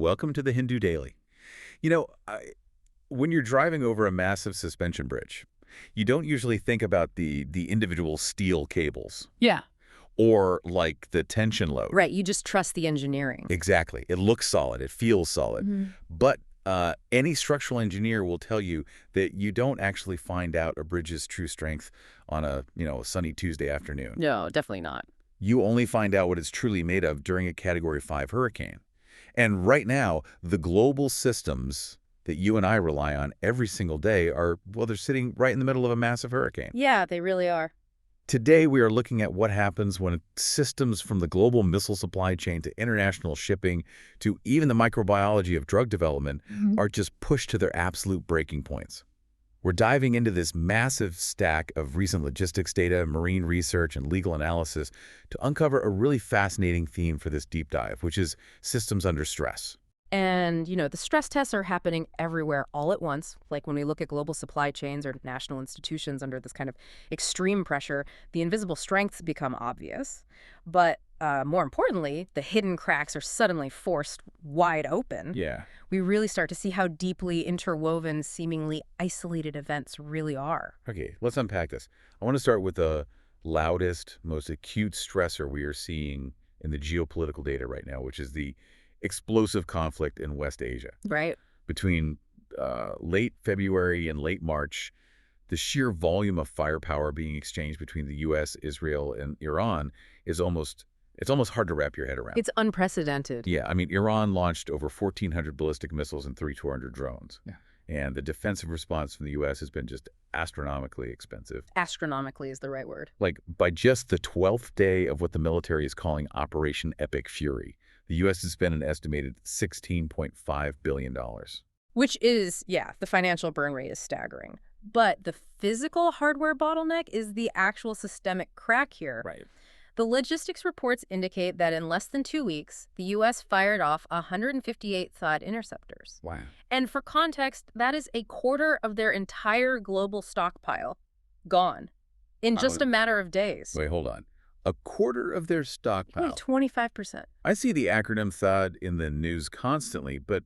welcome to the Hindu Daily. You know, when you're driving over a massive suspension bridge, you don't usually think about the individual steel cables Yeah. or like the tension load. Right. You just trust the engineering. Exactly. It looks solid. It feels solid. But any structural engineer will tell you that you don't actually find out a bridge's true strength on a sunny Tuesday afternoon. No, definitely not. You only find out what it's truly made of during a Category 5 hurricane. And right now, the global systems that you and I rely on every single day are, well, they're sitting right in the middle of a massive hurricane. Yeah, they really are. Today, we are looking at what happens when systems from the global missile supply chain to international shipping to even the microbiology of drug development are just pushed to their absolute breaking points. We're diving into this massive stack of recent logistics data, marine research, and legal analysis to uncover a really fascinating theme for this deep dive, which is systems under stress. And, the stress tests are happening everywhere all at once. Like when we look at global supply chains or national institutions under this kind of extreme pressure, the invisible strengths become obvious. But more importantly, the hidden cracks are suddenly forced wide open. Yeah. We really start to see how deeply interwoven, seemingly isolated events really are. Okay, let's unpack this. I want to start with the loudest, most acute stressor we are seeing in the geopolitical data right now, which is the explosive conflict in West Asia. Right. Between late February and late March, the sheer volume of firepower being exchanged between the U.S., Israel, and Iran is almost hard to wrap your head around. It's unprecedented. Yeah, I mean, Iran launched over 1,400 ballistic missiles and 300 drones. Yeah. And the defensive response from the U.S. has been just astronomically expensive. Astronomically is the right word. Like, by just the 12th day of what the military is calling Operation Epic Fury, the U.S. has spent an estimated $16.5 billion. Which is, the financial burn rate is staggering. But the physical hardware bottleneck is the actual systemic crack here. Right. The logistics reports indicate that in less than 2 weeks, the U.S. fired off 158 THAAD interceptors. Wow. And for context, that is a quarter of their entire global stockpile gone in just a matter of days. Wait, hold on. A quarter of their stockpile. 25%. I see the acronym THAAD in the news constantly, but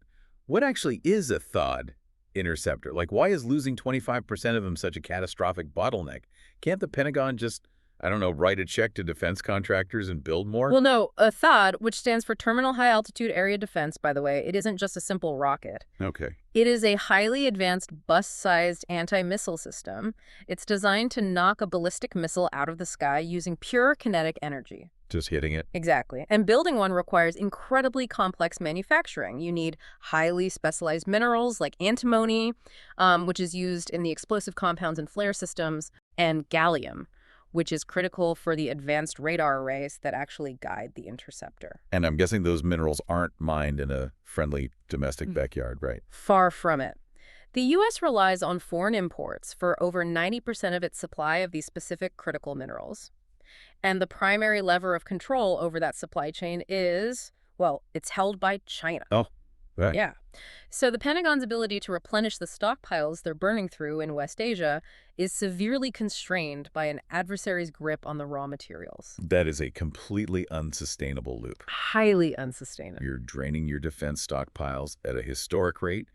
what actually is a THAAD interceptor? Like, why is losing 25% of them such a catastrophic bottleneck? Can't the Pentagon just, write a check to defense contractors and build more? Well, no, a THAAD, which stands for Terminal High Altitude Area Defense, by the way, it isn't just a simple rocket. Okay. It is a highly advanced bus-sized anti-missile system. It's designed to knock a ballistic missile out of the sky using pure kinetic energy. Just hitting it? Exactly. And building one requires incredibly complex manufacturing. You need highly specialized minerals like antimony, which is used in the explosive compounds and flare systems, and gallium, which is critical for the advanced radar arrays that actually guide the interceptor. And I'm guessing those minerals aren't mined in a friendly domestic backyard, right? Far from it. The U.S. relies on foreign imports for over 90% of its supply of these specific critical minerals. And the primary lever of control over that supply chain is, it's held by China. Oh, right. Yeah. So the Pentagon's ability to replenish the stockpiles they're burning through in West Asia is severely constrained by an adversary's grip on the raw materials. That is a completely unsustainable loop. Highly unsustainable. You're draining your defense stockpiles at a historic rate,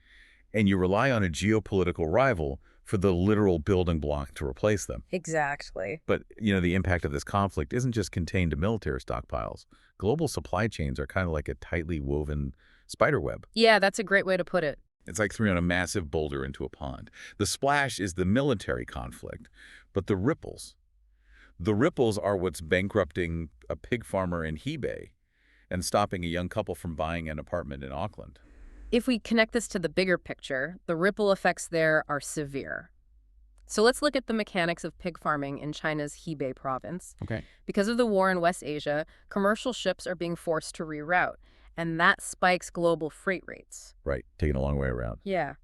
and you rely on a geopolitical rival for the literal building block to replace them. Exactly. But, the impact of this conflict isn't just contained to military stockpiles. Global supply chains are kind of like a tightly woven spider web. Yeah, that's a great way to put it. It's like throwing a massive boulder into a pond. The splash is the military conflict, but the ripples are what's bankrupting a pig farmer in Hebei and stopping a young couple from buying an apartment in Auckland. If we connect this to the bigger picture, the ripple effects there are severe. So let's look at the mechanics of pig farming in China's Hebei province. Okay. Because of the war in West Asia, commercial ships are being forced to reroute, and that spikes global freight rates. Right, taking a long way around. Yeah.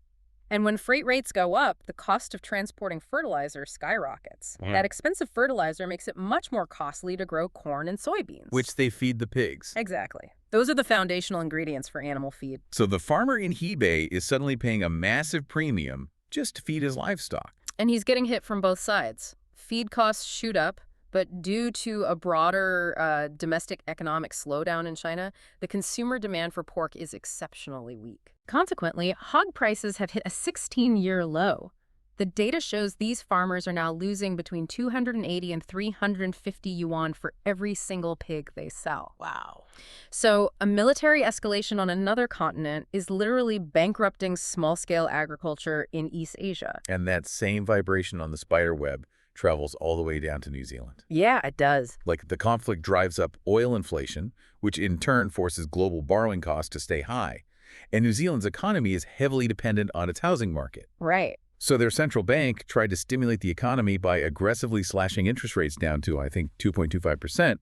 And when freight rates go up, the cost of transporting fertilizer skyrockets. That expensive fertilizer makes it much more costly to grow corn and soybeans. Which they feed the pigs. Exactly. Those are the foundational ingredients for animal feed. So the farmer in Hebei is suddenly paying a massive premium just to feed his livestock. And he's getting hit from both sides. Feed costs shoot up, But due to a broader domestic economic slowdown in China, the consumer demand for pork is exceptionally weak. Consequently, hog prices have hit a 16-year low. The data shows these farmers are now losing between 280 and 350 yuan for every single pig they sell. Wow. So a military escalation on another continent is literally bankrupting small-scale agriculture in East Asia. And that same vibration on the spider web travels all the way down to New Zealand. Yeah, it does. Like the conflict drives up oil inflation, which in turn forces global borrowing costs to stay high. And New Zealand's economy is heavily dependent on its housing market. Right. So their central bank tried to stimulate the economy by aggressively slashing interest rates down to, I think, 2.25%,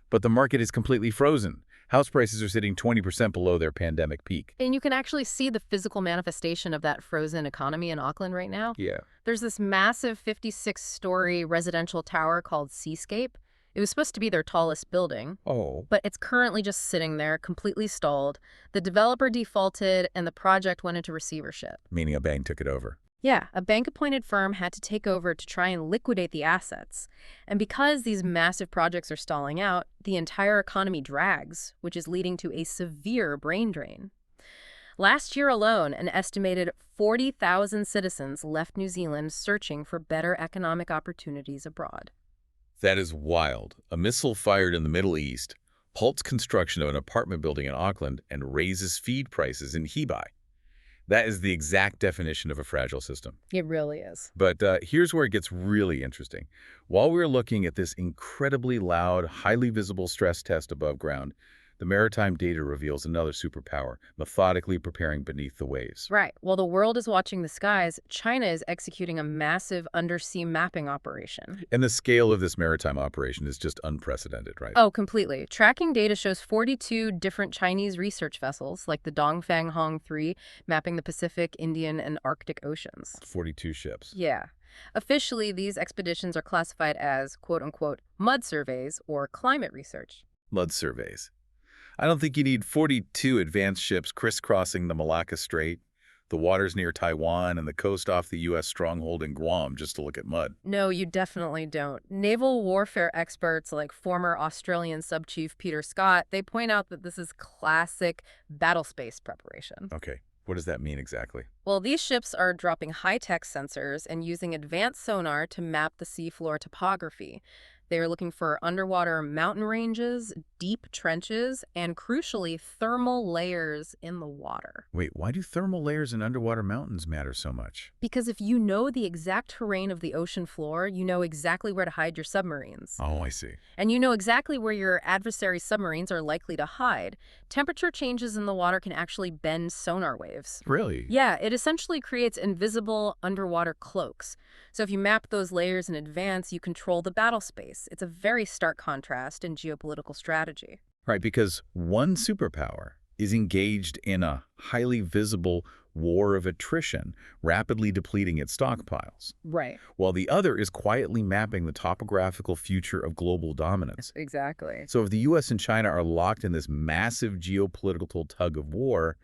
but the market is completely frozen. House prices are sitting 20% below their pandemic peak. And you can actually see the physical manifestation of that frozen economy in Auckland right now. Yeah. There's this massive 56-story residential tower called Seascape. It was supposed to be their tallest building. Oh. But it's currently just sitting there, completely stalled. The developer defaulted, and the project went into receivership. Meaning a bank took it over. Yeah, a bank-appointed firm had to take over to try and liquidate the assets. And because these massive projects are stalling out, the entire economy drags, which is leading to a severe brain drain. Last year alone, an estimated 40,000 citizens left New Zealand searching for better economic opportunities abroad. That is wild. A missile fired in the Middle East halts construction of an apartment building in Auckland and raises feed prices in Hebei. That is the exact definition of a fragile system. It really is. But here's where it gets really interesting. While we're looking at this incredibly loud, highly visible stress test above ground, the maritime data reveals another superpower, methodically preparing beneath the waves. Right. While the world is watching the skies, China is executing a massive undersea mapping operation. And the scale of this maritime operation is just unprecedented, right? Oh, completely. Tracking data shows 42 different Chinese research vessels, like the Dongfang Hong 3, mapping the Pacific, Indian, and Arctic Oceans. 42 ships. Yeah. Officially, these expeditions are classified as, quote-unquote, mud surveys or climate research. Mud surveys. I don't think you need 42 advanced ships crisscrossing the Malacca Strait, the waters near Taiwan, and the coast off the U.S. stronghold in Guam just to look at mud. No, you definitely don't. Naval warfare experts like former Australian Sub-Chief Peter Scott, they point out that this is classic battle space preparation. Okay, what does that mean exactly? Well, these ships are dropping high-tech sensors and using advanced sonar to map the seafloor topography. They are looking for underwater mountain ranges, deep trenches, and crucially, thermal layers in the water. Wait, why do thermal layers in underwater mountains matter so much? Because if you know the exact terrain of the ocean floor, you know exactly where to hide your submarines. Oh, I see. And you know exactly where your adversary's submarines are likely to hide. Temperature changes in the water can actually bend sonar waves. Really? Yeah, it essentially creates invisible underwater cloaks. So if you map those layers in advance, you control the battle space. It's a very stark contrast in geopolitical strategy. Right, because one superpower is engaged in a highly visible war of attrition, rapidly depleting its stockpiles, Right. while the other is quietly mapping the topographical future of global dominance. Exactly. So if the U.S. and China are locked in this massive geopolitical tug of war,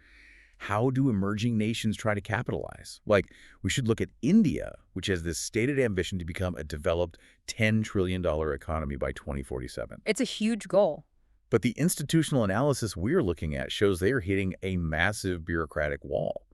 how do emerging nations try to capitalize? Like, we should look at India, which has this stated ambition to become a developed $10 trillion economy by 2047. It's a huge goal. But the institutional analysis we're looking at shows they are hitting a massive bureaucratic wall.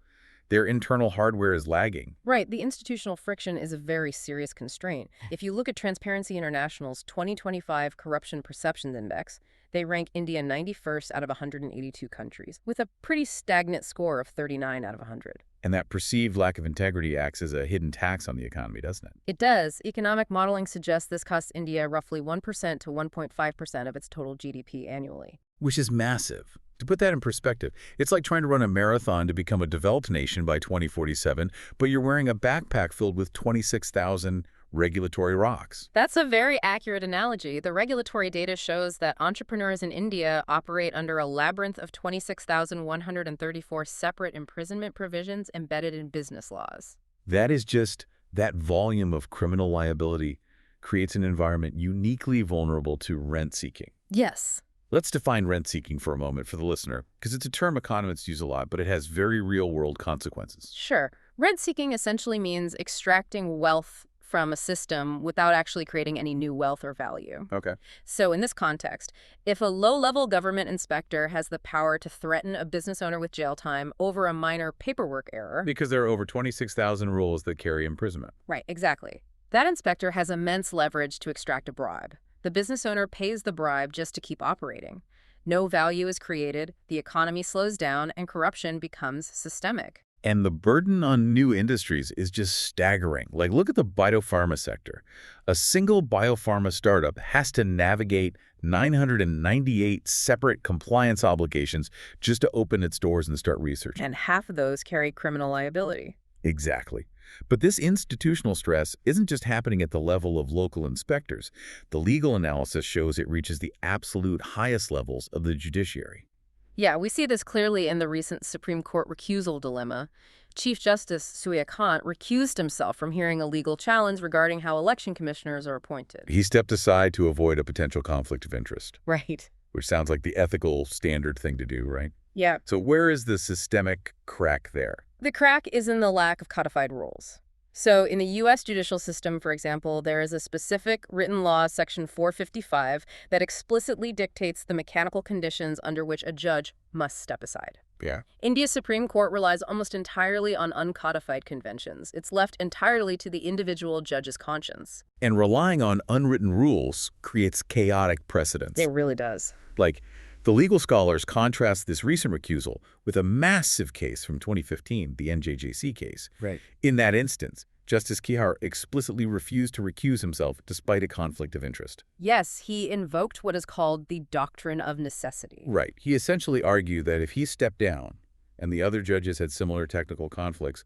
Their internal hardware is lagging. Right. The institutional friction is a very serious constraint. If you look at Transparency International's 2025 Corruption Perceptions Index, they rank India 91st out of 182 countries, with a pretty stagnant score of 39 out of 100. And that perceived lack of integrity acts as a hidden tax on the economy, doesn't it? It does. Economic modeling suggests this costs India roughly 1% to 1.5% of its total GDP annually. Which is massive. To put that in perspective, it's like trying to run a marathon to become a developed nation by 2047, but you're wearing a backpack filled with 26,000 regulatory rocks. That's a very accurate analogy. The regulatory data shows that entrepreneurs in India operate under a labyrinth of 26,134 separate imprisonment provisions embedded in business laws. That volume of criminal liability creates an environment uniquely vulnerable to rent-seeking. Yes. Let's define rent-seeking for a moment for the listener, because it's a term economists use a lot, but it has very real-world consequences. Sure. Rent-seeking essentially means extracting wealth from a system without actually creating any new wealth or value. Okay. So in this context, if a low-level government inspector has the power to threaten a business owner with jail time over a minor paperwork error... Because there are over 26,000 rules that carry imprisonment. Right, exactly. That inspector has immense leverage to extract a bribe. The business owner pays the bribe just to keep operating. No value is created, the economy slows down, and corruption becomes systemic. And the burden on new industries is just staggering. Like, look at the biopharma sector. A single biopharma startup has to navigate 998 separate compliance obligations just to open its doors and start research. And half of those carry criminal liability. Exactly. But this institutional stress isn't just happening at the level of local inspectors. The legal analysis shows it reaches the absolute highest levels of the judiciary. Yeah, we see this clearly in the recent Supreme Court recusal dilemma. Chief Justice Surya Kant recused himself from hearing a legal challenge regarding how election commissioners are appointed. He stepped aside to avoid a potential conflict of interest. Right. Which sounds like the ethical standard thing to do, right? Yeah. So where is the systemic crack there? The crack is in the lack of codified rules. So in the U.S. judicial system, for example, there is a specific written law, Section 455, that explicitly dictates the mechanical conditions under which a judge must step aside. Yeah. India's Supreme Court relies almost entirely on uncodified conventions. It's left entirely to the individual judge's conscience. And relying on unwritten rules creates chaotic precedents. It really does. Like, the legal scholars contrast this recent recusal with a massive case from 2015, the NJJC case. Right. In that instance, Justice Kihar explicitly refused to recuse himself despite a conflict of interest. Yes, he invoked what is called the doctrine of necessity. Right. He essentially argued that if he stepped down and the other judges had similar technical conflicts,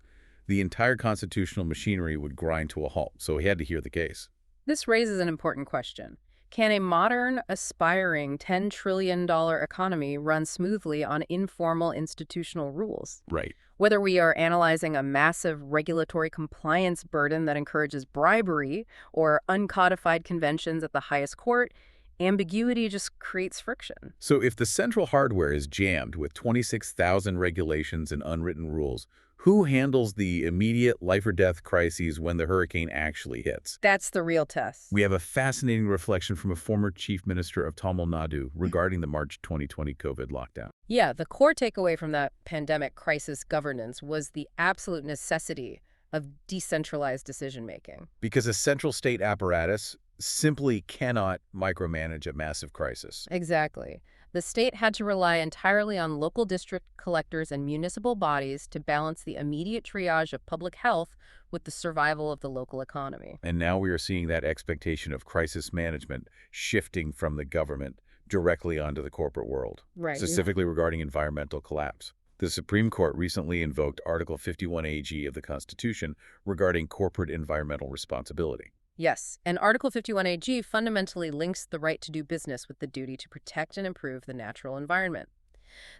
the entire constitutional machinery would grind to a halt, so he had to hear the case. This raises an important question. Can a modern, aspiring $10 trillion economy run smoothly on informal institutional rules? Right. Whether we are analyzing a massive regulatory compliance burden that encourages bribery or uncodified conventions at the highest court, ambiguity just creates friction. So if the central hardware is jammed with 26,000 regulations and unwritten rules, who handles the immediate life-or-death crises when the hurricane actually hits? That's the real test. We have a fascinating reflection from a former chief minister of Tamil Nadu regarding the March 2020 COVID lockdown. Yeah, the core takeaway from that pandemic crisis governance was the absolute necessity of decentralized decision-making. Because a central state apparatus simply cannot micromanage a massive crisis. Exactly. The state had to rely entirely on local district collectors and municipal bodies to balance the immediate triage of public health with the survival of the local economy. And now we are seeing that expectation of crisis management shifting from the government directly onto the corporate world, Right. specifically regarding environmental collapse. The Supreme Court recently invoked Article 51AG of the Constitution regarding corporate environmental responsibility. Yes, and Article 51AG fundamentally links the right to do business with the duty to protect and improve the natural environment.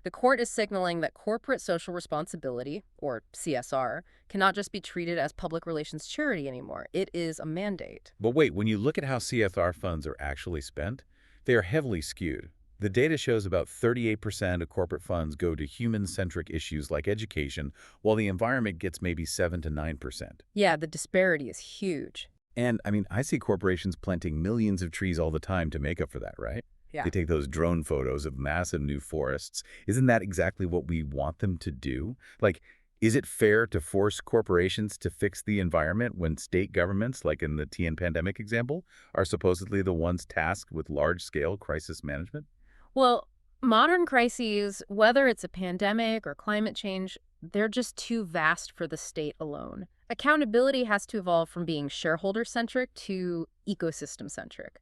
The court is signaling that corporate social responsibility, or CSR, cannot just be treated as public relations charity anymore. It is a mandate. But wait, when you look at how CSR funds are actually spent, they are heavily skewed. The data shows about 38% of corporate funds go to human-centric issues like education, while the environment gets maybe 7 to 9%. Yeah, the disparity is huge. And, I mean, I see corporations planting millions of trees all the time to make up for that, right? Yeah. They take those drone photos of massive new forests. Isn't that exactly what we want them to do? Like, is it fair to force corporations to fix the environment when state governments, like in the TN pandemic example, are supposedly the ones tasked with large-scale crisis management? Well, modern crises, whether it's a pandemic or climate change, they're just too vast for the state alone. Accountability has to evolve from being shareholder-centric to ecosystem-centric.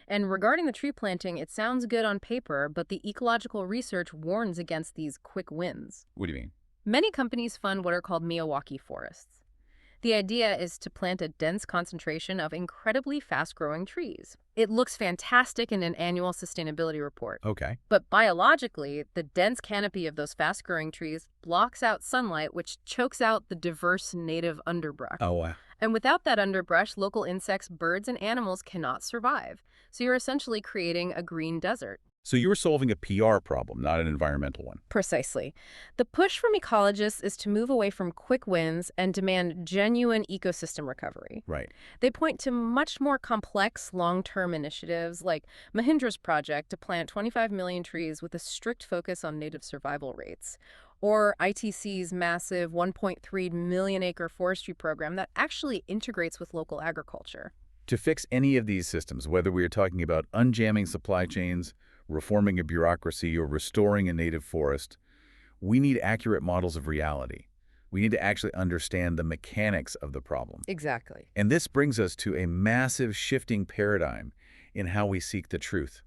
And regarding the tree planting, it sounds good on paper, but the ecological research warns against these quick wins. What do you mean? Many companies fund what are called Miyawaki forests. The idea is to plant a dense concentration of incredibly fast-growing trees. It looks fantastic in an annual sustainability report. Okay. But biologically, the dense canopy of those fast-growing trees blocks out sunlight, which chokes out the diverse native underbrush. Oh, wow. And without that underbrush, local insects, birds, and animals cannot survive. So you're essentially creating a green desert. So you're solving a PR problem, not an environmental one. Precisely. The push from ecologists is to move away from quick wins and demand genuine ecosystem recovery. Right. They point to much more complex long-term initiatives like Mahindra's project to plant 25 million trees with a strict focus on native survival rates, or ITC's massive 1.3 million acre forestry program that actually integrates with local agriculture. To fix any of these systems, whether we are talking about unjamming supply chains, reforming a bureaucracy, or restoring a native forest, we need accurate models of reality. We need to actually understand the mechanics of the problem. Exactly. And this brings us to a massive shifting paradigm in how we seek the truth.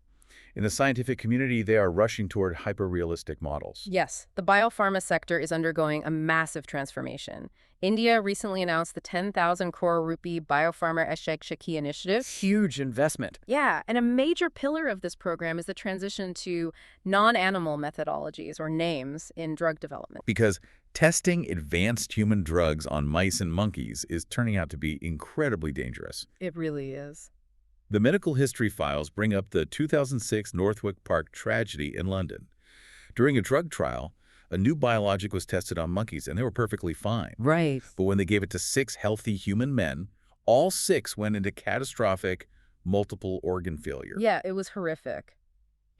In the scientific community, they are rushing toward hyper-realistic models. Yes, the biopharma sector is undergoing a massive transformation. India recently announced the 10,000 crore rupee Biopharma SHAKTI initiative. Huge investment. Yeah, and a major pillar of this program is the transition to non-animal methodologies, or NAMES, in drug development. Because testing advanced human drugs on mice and monkeys is turning out to be incredibly dangerous. It really is. The medical history files bring up the 2006 Northwick Park tragedy in London. During a drug trial, a new biologic was tested on monkeys, and they were perfectly fine. Right. But when they gave it to 6 healthy human men, all 6 went into catastrophic multiple organ failure. Yeah, it was horrific.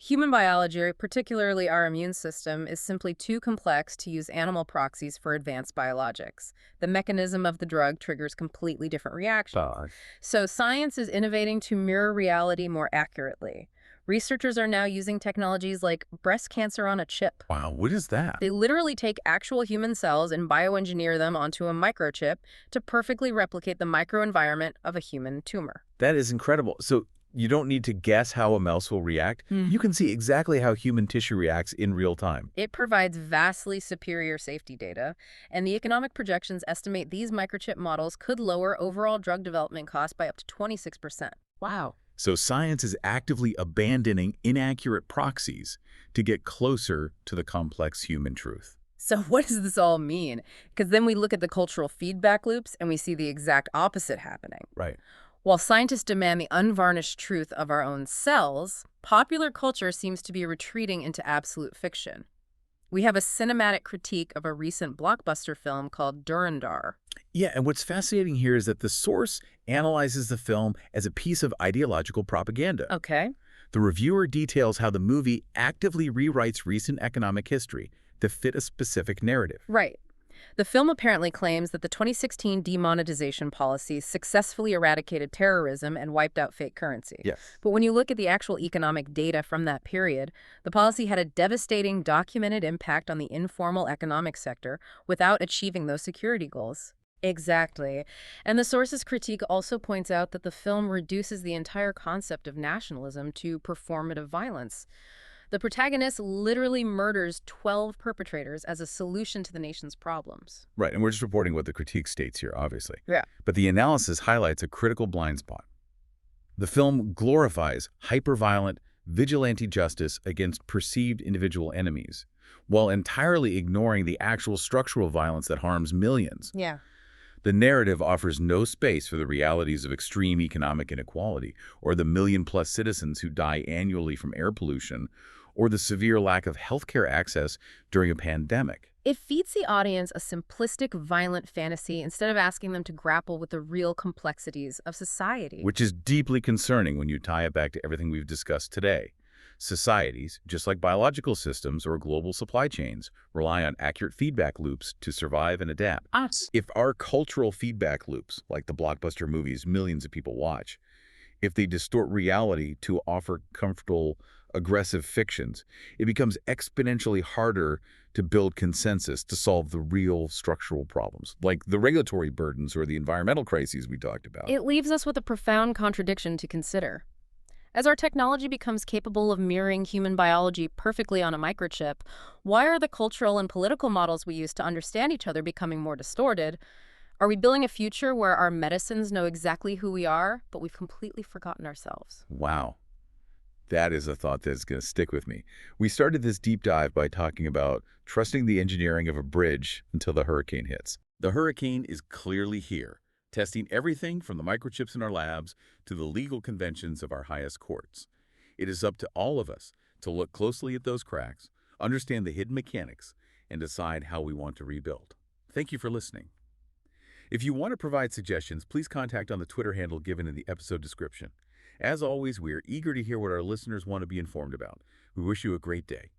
Human biology, particularly our immune system, is simply too complex to use animal proxies for advanced biologics. The mechanism of the drug triggers completely different reactions. So science is innovating to mirror reality more accurately. Researchers are now using technologies like breast cancer on a chip. Wow, what is that? They literally take actual human cells and bioengineer them onto a microchip to perfectly replicate the microenvironment of a human tumor. That is incredible. So you don't need to guess how a mouse will react. You can see exactly how human tissue reacts in real time. It provides vastly superior safety data, and the economic projections estimate these microchip models could lower overall drug development costs by up to 26%. Wow. So science is actively abandoning inaccurate proxies to get closer to the complex human truth. So what does this all mean? Because then we look at the cultural feedback loops and we see the exact opposite happening. Right. While scientists demand the unvarnished truth of our own cells, popular culture seems to be retreating into absolute fiction. We have a cinematic critique of a recent blockbuster film called Durandar. Yeah, and what's fascinating here is that the source analyzes the film as a piece of ideological propaganda. Okay. The reviewer details how the movie actively rewrites recent economic history to fit a specific narrative. Right. The film apparently claims that the 2016 demonetization policy successfully eradicated terrorism and wiped out fake currency. Yes. But when you look at the actual economic data from that period, the policy had a devastating documented impact on the informal economic sector without achieving those security goals. Exactly. And the source's critique also points out that the film reduces the entire concept of nationalism to performative violence. The protagonist literally murders 12 perpetrators as a solution to the nation's problems. Right, and we're just reporting what the critique states here, obviously. Yeah. But the analysis highlights a critical blind spot. The film glorifies hyper-violent, vigilante justice against perceived individual enemies, while entirely ignoring the actual structural violence that harms millions. Yeah. The narrative offers no space for the realities of extreme economic inequality, or the million-plus citizens who die annually from air pollution, or the severe lack of healthcare access during a pandemic. It feeds the audience a simplistic, violent fantasy instead of asking them to grapple with the real complexities of society. Which is deeply concerning when you tie it back to everything we've discussed today. Societies, just like biological systems or global supply chains, rely on accurate feedback loops to survive and adapt. If our cultural feedback loops, like the blockbuster movies millions of people watch, if they distort reality to offer comfortable, aggressive fictions, it becomes exponentially harder to build consensus to solve the real structural problems, like the regulatory burdens or the environmental crises we talked about. It leaves us with a profound contradiction to consider. As our technology becomes capable of mirroring human biology perfectly on a microchip, why are the cultural and political models we use to understand each other becoming more distorted? Are we building a future where our medicines know exactly who we are, but we've completely forgotten ourselves? Wow. That is a thought that's going to stick with me. We started this deep dive by talking about trusting the engineering of a bridge until the hurricane hits. The hurricane is clearly here, testing everything from the microchips in our labs to the legal conventions of our highest courts. It is up to all of us to look closely at those cracks, understand the hidden mechanics, and decide how we want to rebuild. Thank you for listening. If you want to provide suggestions, please contact on the Twitter handle given in the episode description. As always, we are eager to hear what our listeners want to be informed about. We wish you a great day.